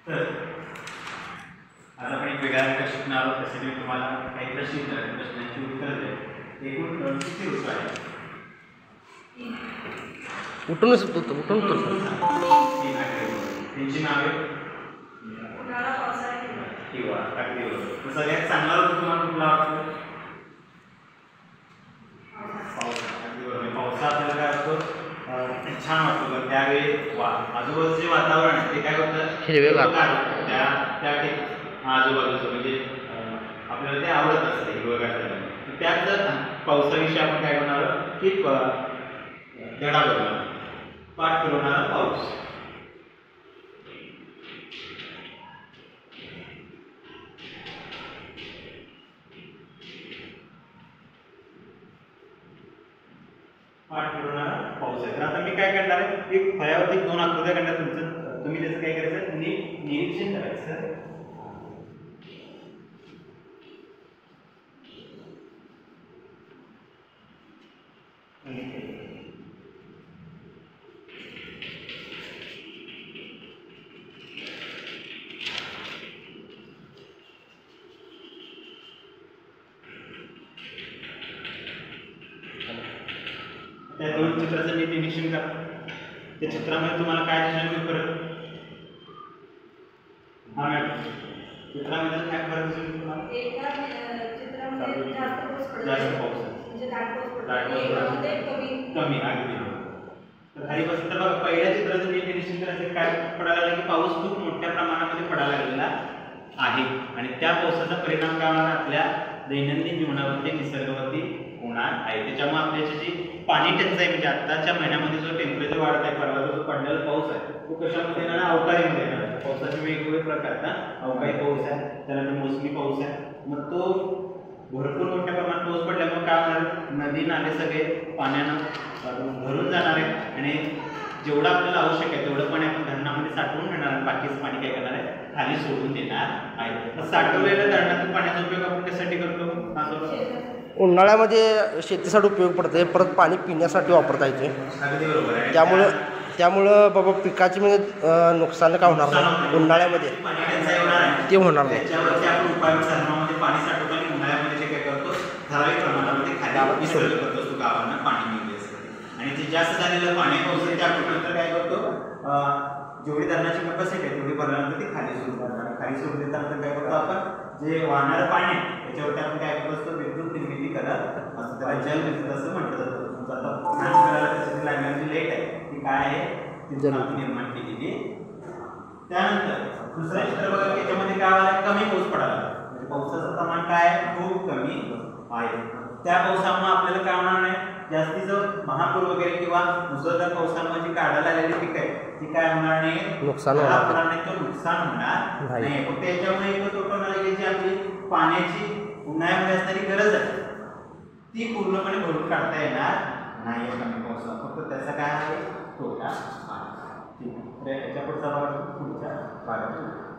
तर आज आपण एक वेगळा विषय शिकणार आहोत. त्यासाठी मी तुम्हाला काही प्रश्न विचारेन, प्रश्नांची उत्तर द्या. एकूण किती ऋतू आहेत? उठूनच उठून तीन आकडे. त्यांची नावे किंवा अगदी बरोबर. सगळ्यात चांगला ऋतू तुम्हाला कुठला वाटतो? पावसाळा. अगदी बरोबर. पावसाळा आपल्याला काय वाटतो? छान वाटतो. त्यावेळी आजूबाजूचे जे वातावरण आहे ते काय होतं? हिरवेगार. त्या आजूबाजूचं म्हणजे आपल्याला ते आवडत असते हिरवगार झालं. त्यात जर पावसाविषयी आपण काय करणार की धडा बघणार, पाठ फिरवणारा पाऊस. पाठ फिरवणारा पाऊस आहे. तर आता मी काय करणार आहे, एक फळ्यावरती 2 आकृत्या करणार. तुम्ही त्याचं काय करायचं, निरीक्षण करायचं. त्या 2 चित्राचं नीट निरीक्षण करा. त्या चित्रामध्ये तुम्हाला काय दिसेल? फरक. हा मॅडम, चित्रामध्ये काय फरक दिसेल तुम्हाला? एका चित्रामध्ये जास्त पाऊस पडतो, जास्त पाऊस म्हणजे दाट पाऊस पडतो, एकामध्ये कमी. अगदी. तर खाली बसून तर बघा, पहिल्या चित्राचं नीट निरीक्षण करायचं. काय पडायला लागलं की पाऊस खूप मोठ्या प्रमाणामध्ये पडायला लागलेला आहे आणि त्या पावसाचा परिणाम काय होणार? आपल्या दैनंदिन जीवनावरती, निसर्गावरती होणार आहे. त्याच्यामुळे आपल्याची जी पाणी टंचाई म्हणजे आताच्या महिन्यामध्ये जो टेम्परेचर वाढत आहे, परवा जो पडलेला पाऊस आहे तो कशामध्ये येणार? अवकाळीमध्ये येणार. पावसाचे वेगवेगळे प्रकार ना, अवकाळी पाऊस आहे, त्यानंतर मोसमी पाऊस आहे. मग तो भरपूर मोठ्या प्रमाणात पाऊस पडल्यामुळे काय होणार? नदी नाले सगळे पाण्यानं भरून जाणार आहे आणि जेवढं आपल्याला आवश्यक आहे तेवढं पाणी आपण धरणामध्ये साठवून ठेवणार आणि बाकीचं पाणी काय करणार आहे? खाली सोडून देणार आहे. साठवलेल्या धरणातून पाण्याचा उपयोग आपण कशासाठी करतो? उन्हाळ्यामध्ये शेतीसाठी उपयोग पडते, परत पाणी पिण्यासाठी वापरता येते. अगदी बरोबर आहे. त्यामुळं बाबा पिकाची म्हणजे नुकसान काय होणार नाही उन्हाळ्यामध्ये, पाणी टंचाई होणार आहे ते होणार नाही. त्याच्यावरती आपण उपाय धरणामध्ये पाणी साठवतो आणि उन्हाळ्यामध्ये जे काय करतो, ठराविक प्रमाणामध्ये खाली विसर्ग करतो असतो, गावांना पाणी मिळते असतं. आणि जे जास्त झालेलं पाणी पाऊस आहे ते आपण नंतर काय करतो, जेवढी धरणाची कॅपॅसिटी आहे तेवढी भरल्यानंतर ते खाली सोडून देतात. आणि खाली सोडून देतानंतर काय करतो आपण, जे वाहणारं पाणी आहे त्याच्यावरती आपण काय करत असतो, विद्युत निर्मिती करत असतो. त्याला जलविद्युत असं म्हटलं जातं. आता लँग्वेज लेट आहे ती काय आहे, ती निर्माण केलेली. त्यानंतर दुसरं चित्र बघा, त्याच्यामध्ये काय आहे? कमी पाऊस पडायला. म्हणजे पावसाचं प्रमाण काय आहे? खूप कमी आहे. त्या पावसामुळे आपल्याला काय होणार नाही? जास्तीचं महापूर वगैरे किंवा मुसळधार पावसामुळे जी काढायला आलेली पिकं आहे ती काय होणार नाही? नुकसान होणार नाही, तो नुकसान होणार नाही. फक्त त्याच्यामुळे एकच होणार आहे की जी आपली पाण्याची उन्हाळ्यामध्ये असणारी गरज आहे ती पूर्णपणे भरून काढता येणार नाही कमी पावसात. फक्त त्याचा काय आहे? तोटा आहे. ठीक आहे. याच्या पुढचा भाग पुढच्या भागात.